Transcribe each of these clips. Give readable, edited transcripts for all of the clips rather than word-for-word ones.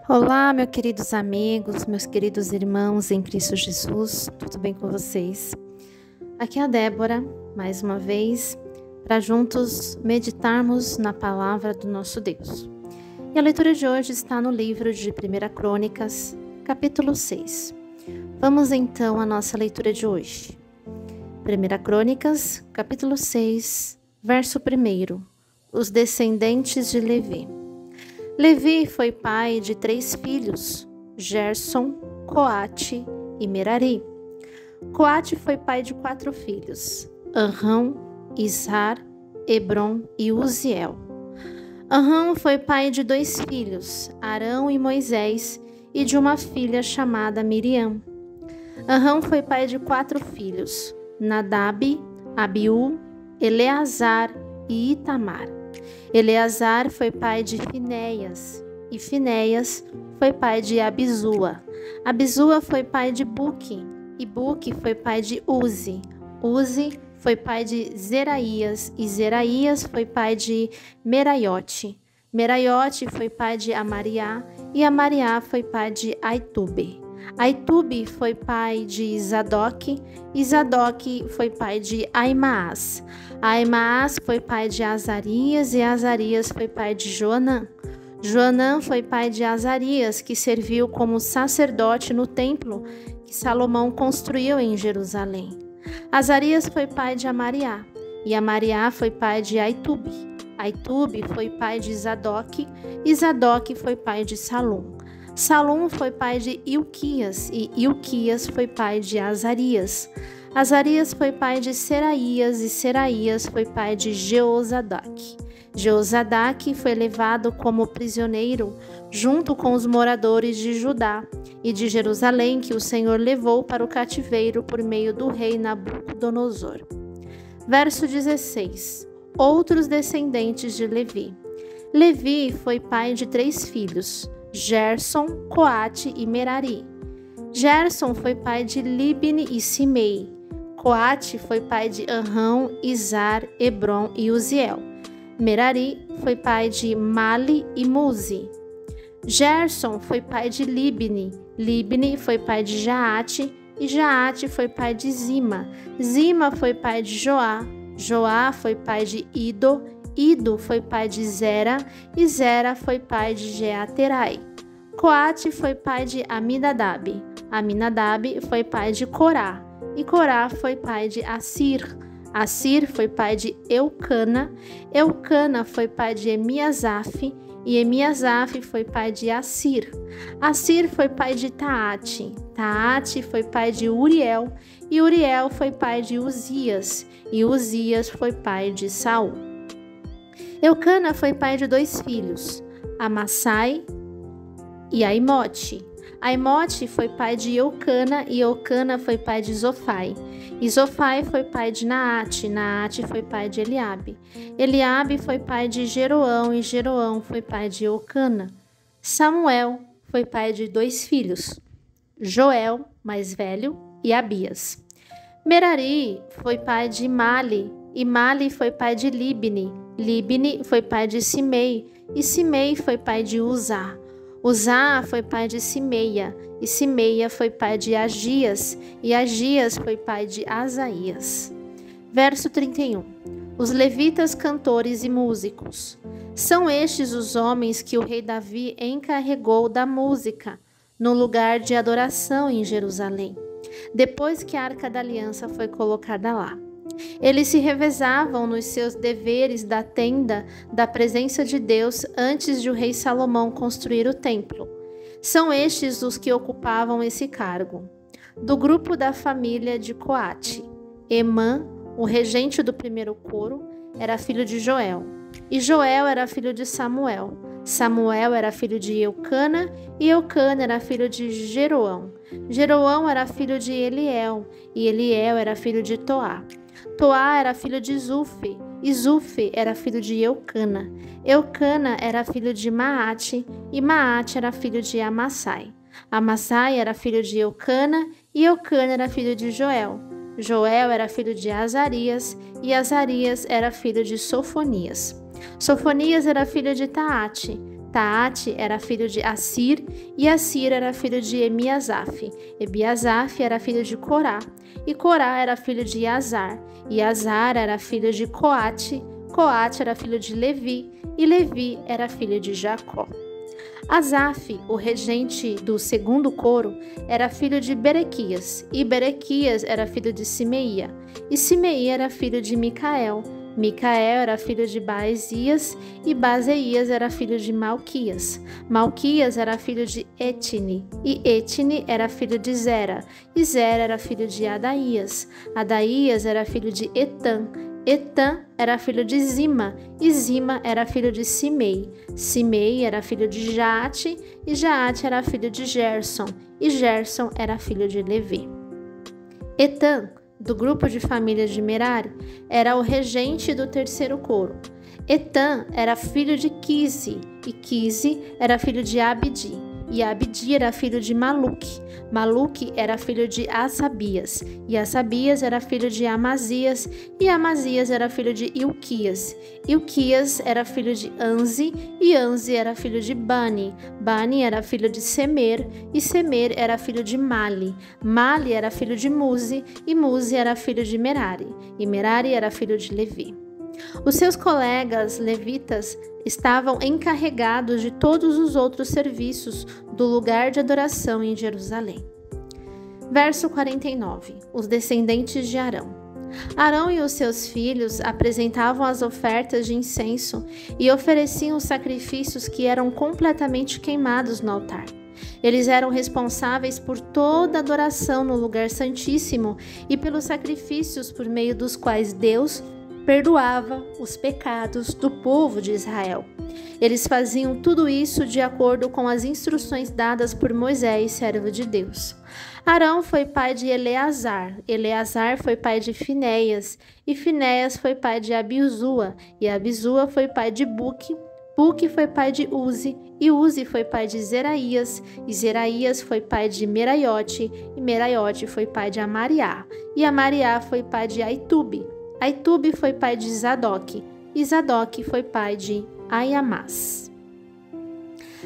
Olá, meus queridos amigos, meus queridos irmãos em Cristo Jesus, tudo bem com vocês? Aqui é a Débora, mais uma vez, para juntos meditarmos na palavra do nosso Deus. E a leitura de hoje está no livro de 1 Crônicas, capítulo 6. Vamos então à nossa leitura de hoje. 1 Crônicas, capítulo 6, verso 1. Os descendentes de Levi. Levi foi pai de 3 filhos, Gerson, Coate e Merari. Coate foi pai de 4 filhos, Arão, Izhar, Hebron e Uziel. Arão foi pai de 2 filhos, Arão e Moisés, e de uma filha chamada Miriam. Arão foi pai de 4 filhos, Nadab, Abiú, Eleazar e Itamar. Eleazar foi pai de Finéias, e Finéias foi pai de Abisua. Abisua foi pai de Buque, e Buque foi pai de Uzi. Uzi foi pai de Zeraías, e Zeraías foi pai de Meraiote. Meraiote foi pai de Amariá, e Amariá foi pai de Aitube. Aitube foi pai de Zadoque, e Zadoque foi pai de Aimaas. Aimaas foi pai de Azarias, e Azarias foi pai de Joanã. Joanã foi pai de Azarias, que serviu como sacerdote no templo que Salomão construiu em Jerusalém. Azarias foi pai de Amariá, e Amariá foi pai de Aitube. Aitube foi pai de Zadoque, e Zadoque foi pai de Salum. Salum foi pai de Ilquias, e Ilquias foi pai de Azarias. Azarias foi pai de Seraías, e Seraías foi pai de Jeozadaque. Jeozadaque foi levado como prisioneiro junto com os moradores de Judá e de Jerusalém, que o Senhor levou para o cativeiro por meio do rei Nabucodonosor. Verso 16. Outros descendentes de Levi. Levi foi pai de 3 filhos, Gerson, Coate e Merari. Gerson foi pai de Libni e Simei. Coate foi pai de Arão, Izhar, Hebron e Uziel. Merari foi pai de Mali e Muzi. Gerson foi pai de Libni. Libni foi pai de Jaate, e Jaate foi pai de Zima. Zima foi pai de Joá. Joá foi pai de Ido. Ido foi pai de Zera, e Zera foi pai de Jeaterai. Coate foi pai de Aminadab. Aminadab foi pai de Corá, e Corá foi pai de Assir. Assir foi pai de Eucana. Eucana foi pai de Emiasaf, e Emiasaf foi pai de Assir. Assir foi pai de Taate. Taate foi pai de Uriel, e Uriel foi pai de Uzias, e Uzias foi pai de Saul. Eucana foi pai de 2 filhos, Amassai e Aimote. Aimote foi pai de Eucana, e Eucana foi pai de Zofai. E Zofai foi pai de Naate. Naate foi pai de Eliabe. Eliabe foi pai de Jeroão, e Jeroão foi pai de Eucana. Samuel foi pai de 2 filhos, Joel, mais velho, e Abias. Merari foi pai de Mali, e Mali foi pai de Libni. Libni foi pai de Simei, e Simei foi pai de Uzá. Uzá foi pai de Simeia, e Simeia foi pai de Agias, e Agias foi pai de Asaías. Verso 31. Os levitas, cantores e músicos. São estes os homens que o rei Davi encarregou da música no lugar de adoração em Jerusalém, depois que a Arca da Aliança foi colocada lá. Eles se revezavam nos seus deveres da tenda da presença de Deus antes de o rei Salomão construir o templo. São estes os que ocupavam esse cargo. Do grupo da família de Coate, Emã, o regente do primeiro coro, era filho de Joel. E Joel era filho de Samuel. Samuel era filho de Eucana, e Eucana era filho de Jeroão. Jeroão era filho de Eliel, e Eliel era filho de Toá. Toá era filho de Zufi, e Zufi era filho de Eucana. Eucana era filho de Maate, e Maate era filho de Amassai. Amassai era filho de Eucana, e Eucana era filho de Joel. Joel era filho de Azarias, e Azarias era filho de Sofonias. Sofonias era filho de Taate. Taate era filho de Assir, e Assir era filho de Emiasaf. Ebiasaf era filho de Corá, e Corá era filho de Azar, e Azar era filho de Coate. Coate era filho de Levi, e Levi era filho de Jacó. Asaf, o regente do segundo coro, era filho de Berequias, e Berequias era filho de Simeia, e Simeia era filho de Micael. Micael era filho de Baezias, e Bazeias era filho de Malquias. Malquias era filho de Etine, e Etine era filho de Zera, e Zera era filho de Adaías. Adaías era filho de Etã. Etã era filho de Zima, e Zima era filho de Simei. Simei era filho de Jaate, e Jaate era filho de Gerson, e Gerson era filho de Levi. Etã, do grupo de família de Merari, era o regente do terceiro coro. Etã era filho de Quise, e Quise era filho de Abdi, e Abdi era filho de Maluque. Maluque era filho de Assabias, e Assabias era filho de Amazias, e Amazias era filho de Ilquias. Ilquias era filho de Anzi, e Anzi era filho de Bani. Bani era filho de Semer, e Semer era filho de Mali. Mali era filho de Muzi, e Muzi era filho de Merari, e Merari era filho de Levi. Os seus colegas levitas estavam encarregados de todos os outros serviços do lugar de adoração em Jerusalém. Verso 49. Os descendentes de Arão. Arão e os seus filhos apresentavam as ofertas de incenso e ofereciam os sacrifícios que eram completamente queimados no altar. Eles eram responsáveis por toda a adoração no lugar santíssimo e pelos sacrifícios por meio dos quais Deus perdoava os pecados do povo de Israel. Eles faziam tudo isso de acordo com as instruções dadas por Moisés, servo de Deus. Arão foi pai de Eleazar, Eleazar foi pai de Finéias, e Finéias foi pai de Abizua, e Abizua foi pai de Buque, Buque foi pai de Uzi, e Uzi foi pai de Zeraías, e Zeraías foi pai de Meraiote, e Meraiote foi pai de Amariá, e Amariá foi pai de Aitube. Aitube foi pai de Zadok, e Zadok foi pai de Aiamás.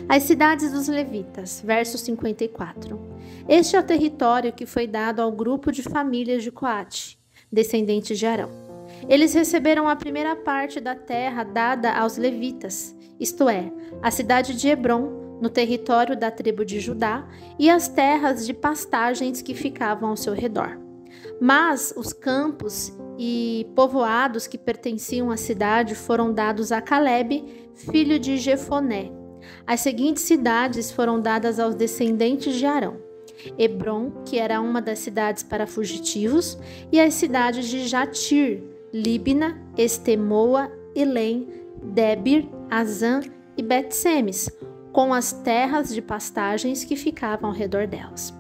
As cidades dos levitas, verso 54. Este é o território que foi dado ao grupo de famílias de Coate, descendentes de Arão. Eles receberam a primeira parte da terra dada aos levitas, isto é, a cidade de Hebrom, no território da tribo de Judá, e as terras de pastagens que ficavam ao seu redor. Mas os campos e povoados que pertenciam à cidade foram dados a Calebe, filho de Jefoné. As seguintes cidades foram dadas aos descendentes de Arão: Hebrom, que era uma das cidades para fugitivos, e as cidades de Jatir, Líbina, Estemoa, Elém, Debir, Azã e Bet-Semes, com as terras de pastagens que ficavam ao redor delas.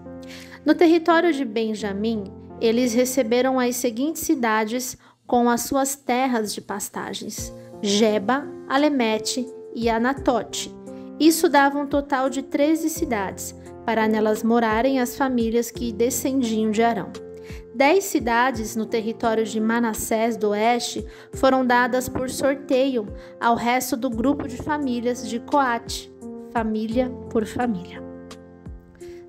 No território de Benjamim, eles receberam as seguintes cidades com as suas terras de pastagens: Geba, Alemete e Anatote. Isso dava um total de 13 cidades, para nelas morarem as famílias que descendiam de Arão. 10 cidades no território de Manassés do Oeste foram dadas por sorteio ao resto do grupo de famílias de Coate, família por família.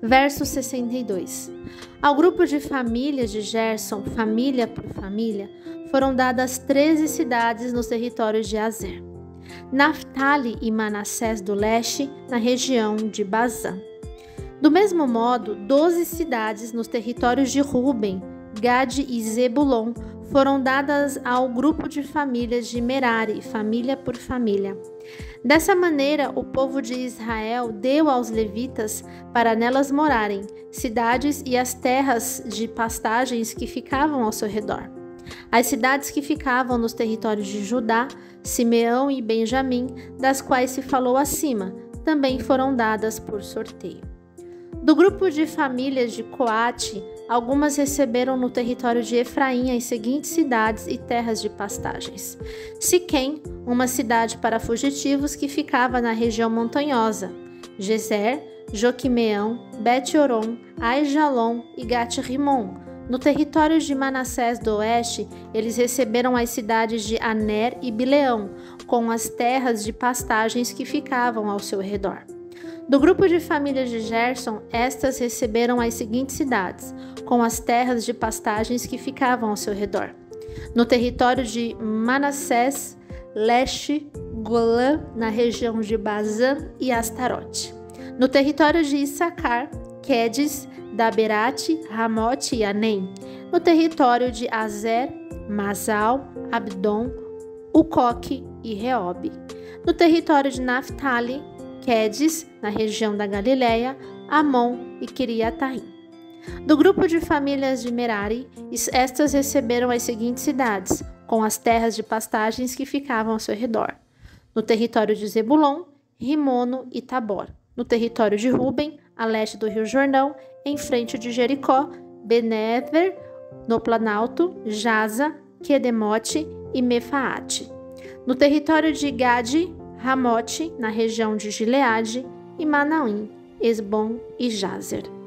Verso 62. Ao grupo de famílias de Gerson, família por família, foram dadas 13 cidades nos territórios de Azer, Naftali e Manassés do Leste, na região de Bazã. Do mesmo modo, 12 cidades nos territórios de Ruben, Gade e Zebulon foram dadas ao grupo de famílias de Merari, família por família. Dessa maneira, o povo de Israel deu aos levitas para nelas morarem, cidades e as terras de pastagens que ficavam ao seu redor. As cidades que ficavam nos territórios de Judá, Simeão e Benjamim, das quais se falou acima, também foram dadas por sorteio. Do grupo de famílias de Coate, algumas receberam no território de Efraim as seguintes cidades e terras de pastagens: Siquém, uma cidade para fugitivos que ficava na região montanhosa; Gezer, Joquimeão, Bet-Oron, Aijalon e Gat-Rimon, No território de Manassés do Oeste, eles receberam as cidades de Aner e Bileão, com as terras de pastagens que ficavam ao seu redor. Do grupo de famílias de Gerson, estas receberam as seguintes cidades, com as terras de pastagens que ficavam ao seu redor. No território de Manassés, Leste, Golã, na região de Bazã e Astarote. No território de Issacar, Quedes, Daberate, Ramote e Anem. No território de Azer, Masal, Abdon, Ucoque e Reobe. No território de Naphtali, Quedes, na região da Galileia, Amon e Quiriataim. Do grupo de famílias de Merari, estas receberam as seguintes cidades, com as terras de pastagens que ficavam ao seu redor. No território de Zebulon, Rimono e Tabor. No território de Ruben, a leste do rio Jordão, em frente de Jericó, Benéver, no Planalto, Jaza, Quedemote e Mefaate. No território de Gade, Ramote, na região de Gileade, e Manaim, Esbom e Jazer.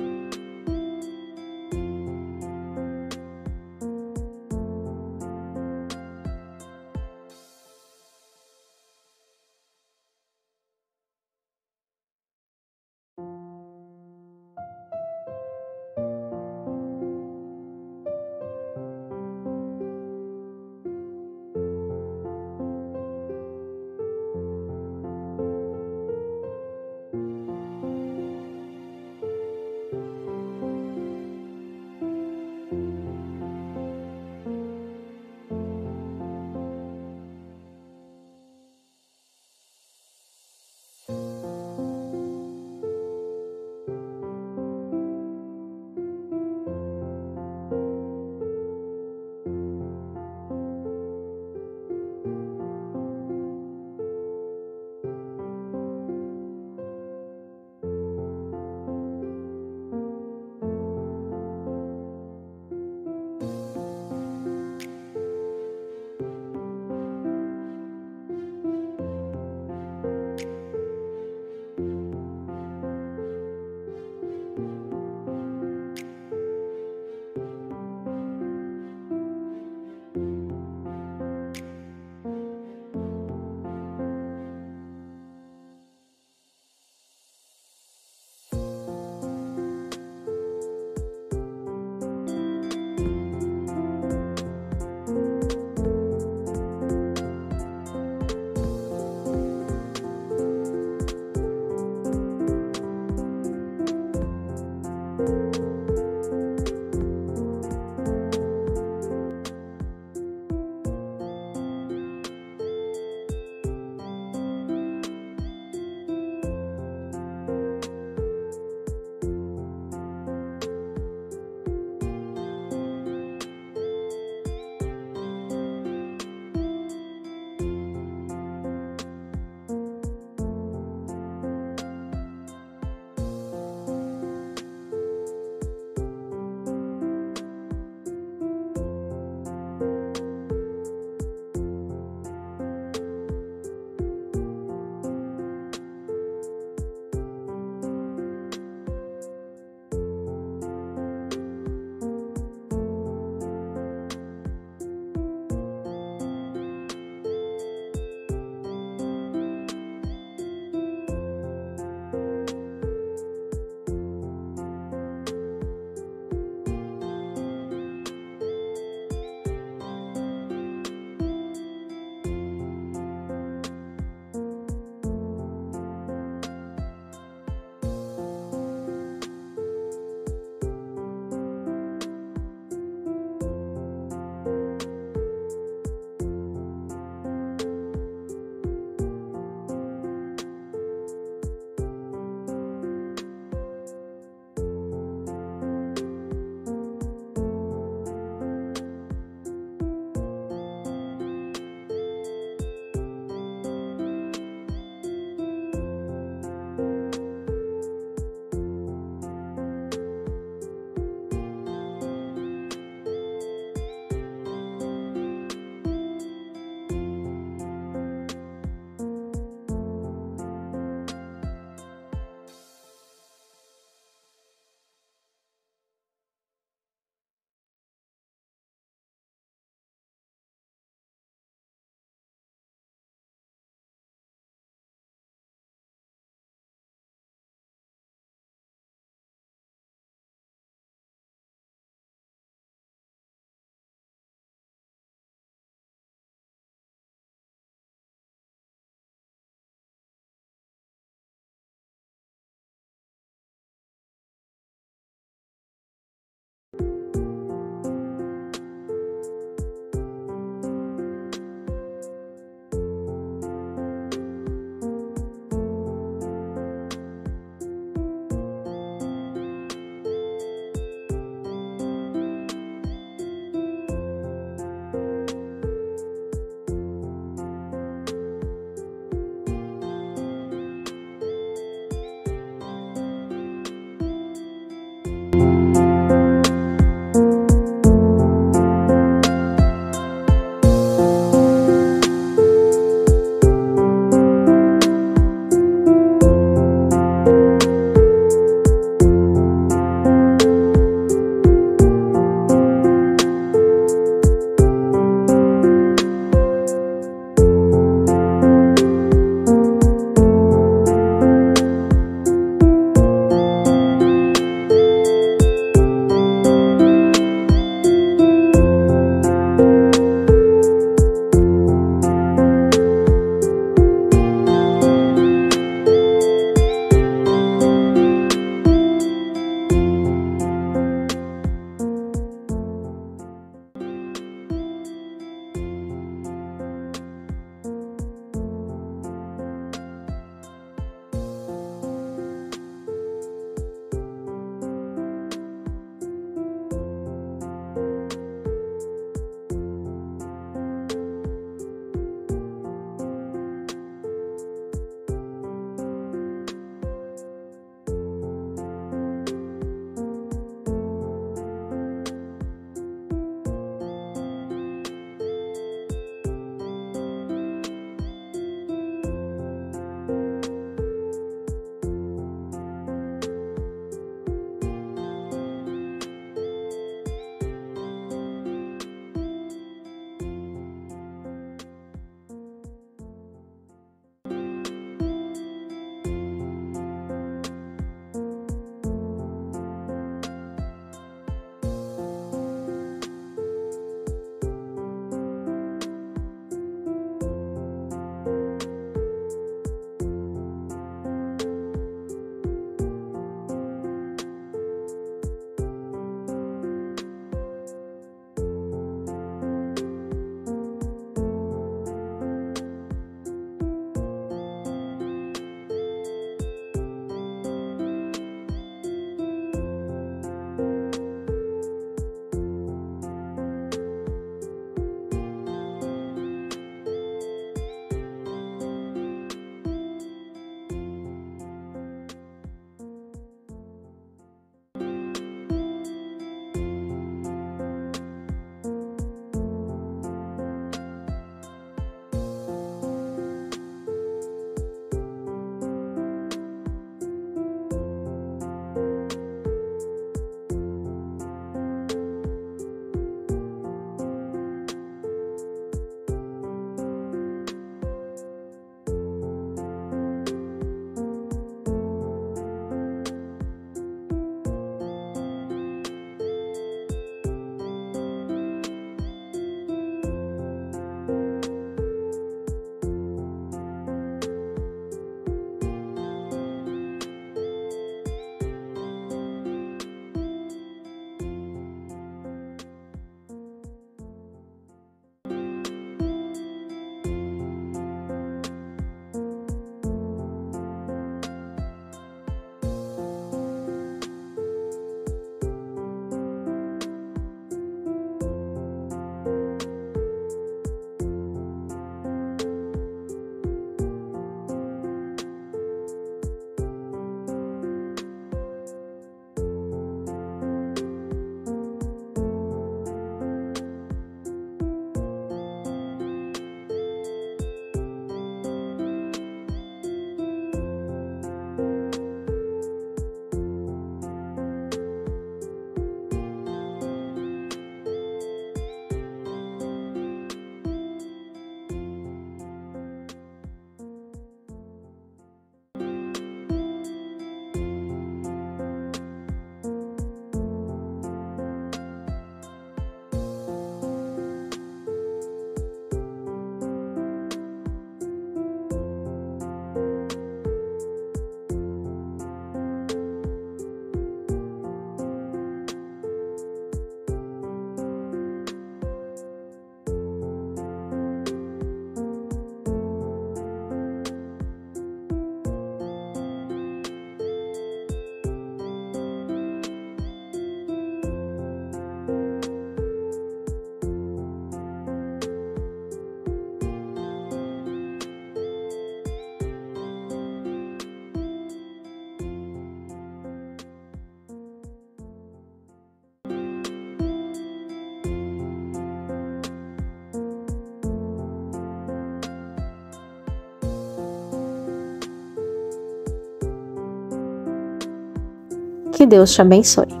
Que Deus te abençoe.